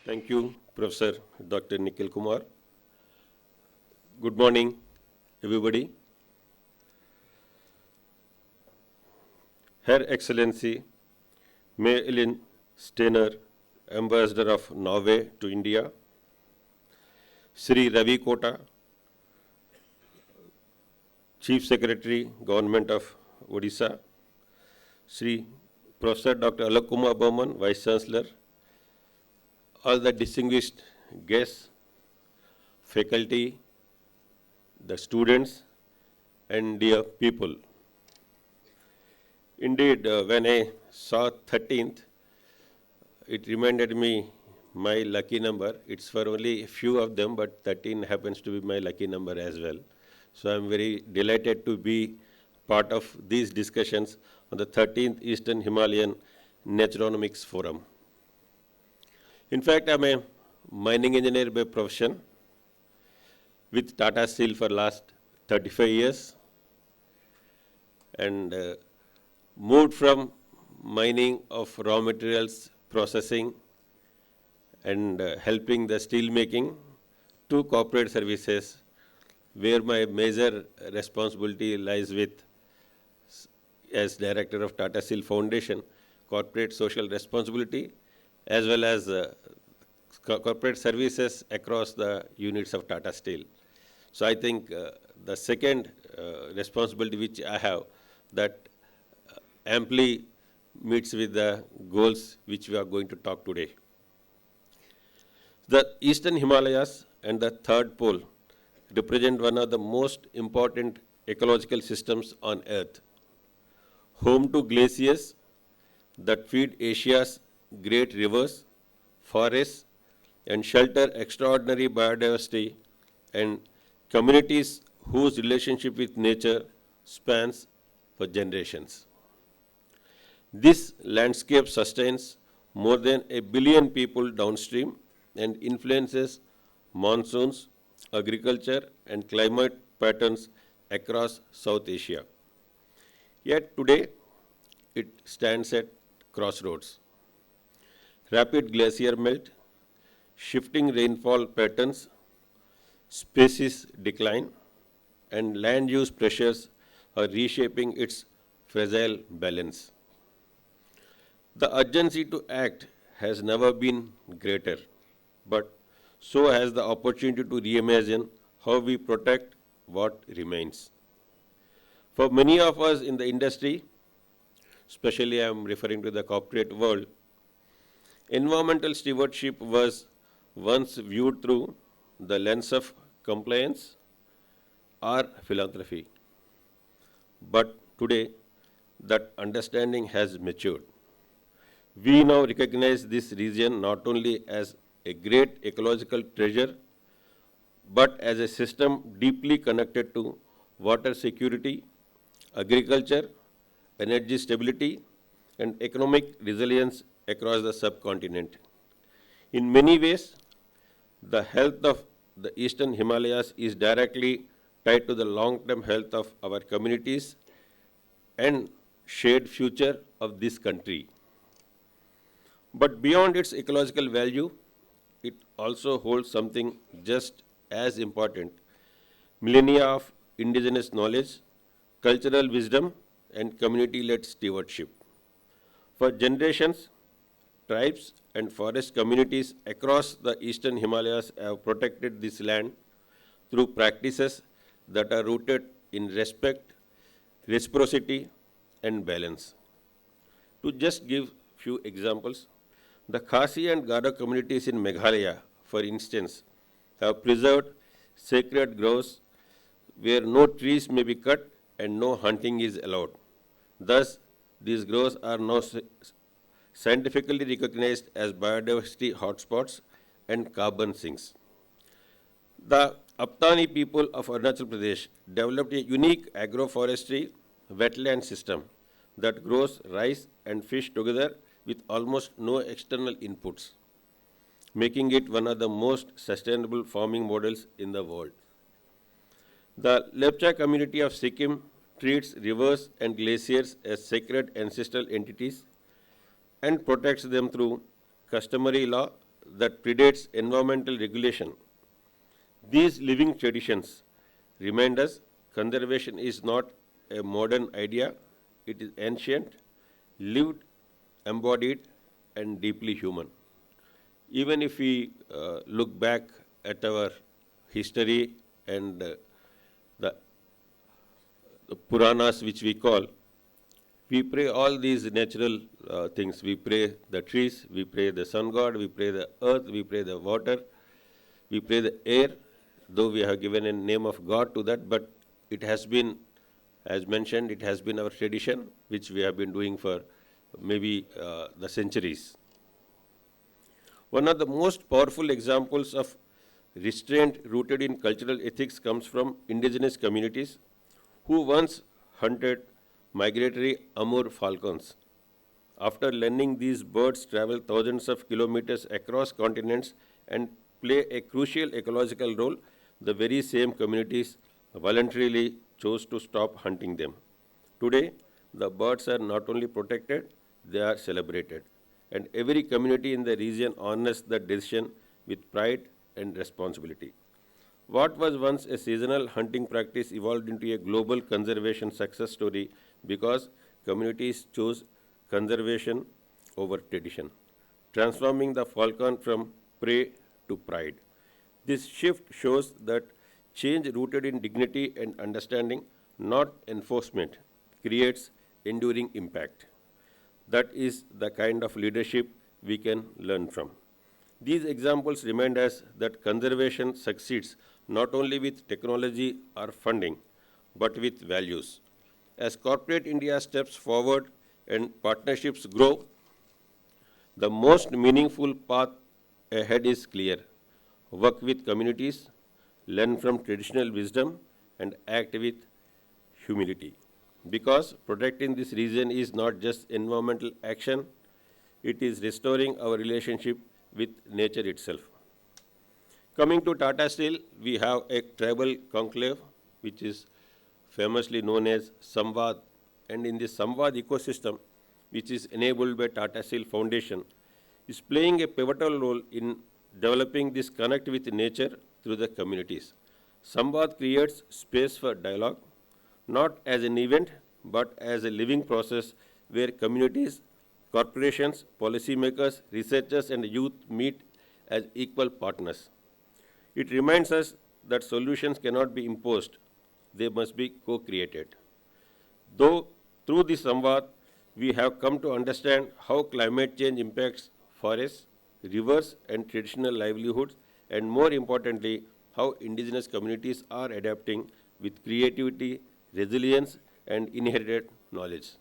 Thank you, Professor Dr. Nikhil Kumar. Good morning, everybody. Her Excellency May Elin Steiner, Ambassador of Norway to India, Sri Ravi Kota, Chief Secretary, Government of Odisha, Sri Professor Dr. Alok Kumar Burman, Vice Chancellor, all the distinguished guests, faculty, the students, and dear people. Indeed, when I saw 13th, it reminded me my lucky number. It's for only a few of them, but 13 happens to be my lucky number as well. So I'm very delighted to be part of these discussions on the 13th Eastern Himalayan Naturonomics Forum. In fact, I'm a mining engineer by profession with Tata Steel for last 35 years and moved from mining of raw materials processing and helping the steel making to corporate services, where my major responsibility lies with, as Director of Tata Steel Foundation, corporate social responsibility, as well as corporate services across the units of Tata Steel. So I think the second responsibility which I have that amply meets with the goals which we are going to talk today. The Eastern Himalayas and the third pole represent one of the most important ecological systems on Earth, home to glaciers that feed Asia's great rivers, forests, and shelter extraordinary biodiversity and communities whose relationship with nature spans for generations. This landscape sustains more than 1 billion people downstream and influences monsoons, agriculture, and climate patterns across South Asia. Yet today, it stands at crossroads. Rapid glacier melt, shifting rainfall patterns, species decline, and land use pressures are reshaping its fragile balance. The urgency to act has never been greater, but so has the opportunity to reimagine how we protect what remains. For many of us in the industry, especially I am referring to the corporate world, environmental stewardship was once viewed through the lens of compliance or philanthropy. But today, that understanding has matured. We now recognize this region not only as a great ecological treasure, but as a system deeply connected to water security, agriculture, energy stability, and economic resilience across the subcontinent. In many ways, the health of the Eastern Himalayas is directly tied to the long-term health of our communities and shared future of this country. But beyond its ecological value, it also holds something just as important: millennia of indigenous knowledge, cultural wisdom, and community-led stewardship. For generations, tribes and forest communities across the Eastern Himalayas have protected this land through practices that are rooted in respect, reciprocity, and balance. To just give few examples, the Khasi and Garo communities in Meghalaya, for instance, have preserved sacred groves where no trees may be cut and no hunting is allowed. Thus, these groves are now scientifically recognized as biodiversity hotspots and carbon sinks. The Aptani people of Arunachal Pradesh developed a unique agroforestry wetland system that grows rice and fish together with almost no external inputs, making it one of the most sustainable farming models in the world. The Lepcha community of Sikkim treats rivers and glaciers as sacred ancestral entities and protects them through customary law that predates environmental regulation. These living traditions remind us conservation is not a modern idea, it is ancient, lived, embodied, and deeply human. Even if we look back at our history and the, the Puranas, which we call, we pray all these natural things. We pray the trees, we pray the sun god, we pray the earth, we pray the water, we pray the air, though we have given a name of God to that, but it has been, as mentioned, it has been our tradition, which we have been doing for maybe the centuries. One of the most powerful examples of restraint rooted in cultural ethics comes from indigenous communities who once hunted migratory Amur falcons. After learning these birds travel thousands of kilometers across continents and play a crucial ecological role, the very same communities voluntarily chose to stop hunting them. Today, the birds are not only protected, they are celebrated. And every community in the region honors that decision with pride and responsibility. What was once a seasonal hunting practice evolved into a global conservation success story because communities chose conservation over tradition, transforming the falcon from prey to pride. This shift shows that change rooted in dignity and understanding, not enforcement, creates enduring impact. That is the kind of leadership we can learn from. These examples remind us that conservation succeeds not only with technology or funding, but with values. As corporate India steps forward and partnerships grow, the most meaningful path ahead is clear. Work with communities, learn from traditional wisdom, and act with humility. Because protecting this region is not just environmental action, it is restoring our relationship with nature itself. Coming to Tata Steel, we have a tribal conclave which is famously known as Samvad. And in this Samvad ecosystem, which is enabled by Tata Steel Foundation, is playing a pivotal role in developing this connect with nature through the communities. Samvad creates space for dialogue, not as an event, but as a living process where communities, corporations, policymakers, researchers, and youth meet as equal partners. It reminds us that solutions cannot be imposed, they must be co-created. Though through this Samvad, we have come to understand how climate change impacts forests, rivers, and traditional livelihoods, and more importantly, how indigenous communities are adapting with creativity, resilience, and inherited knowledge.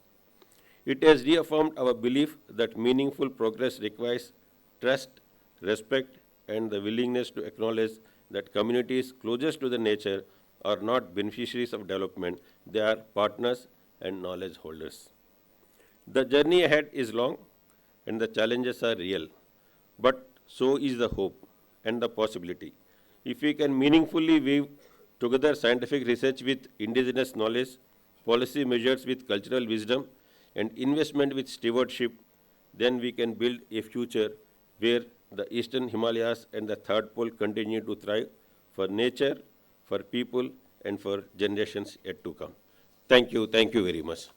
It has reaffirmed our belief that meaningful progress requires trust, respect, and the willingness to acknowledge that communities closest to the nature are not beneficiaries of development, they are partners and knowledge holders. The journey ahead is long and the challenges are real, but so is the hope and the possibility. If we can meaningfully weave together scientific research with indigenous knowledge, policy measures with cultural wisdom, and investment with stewardship, then we can build a future where the eastern Himalayas and the third pole continue to thrive for nature, for people, and for generations yet to come. Thank you very much.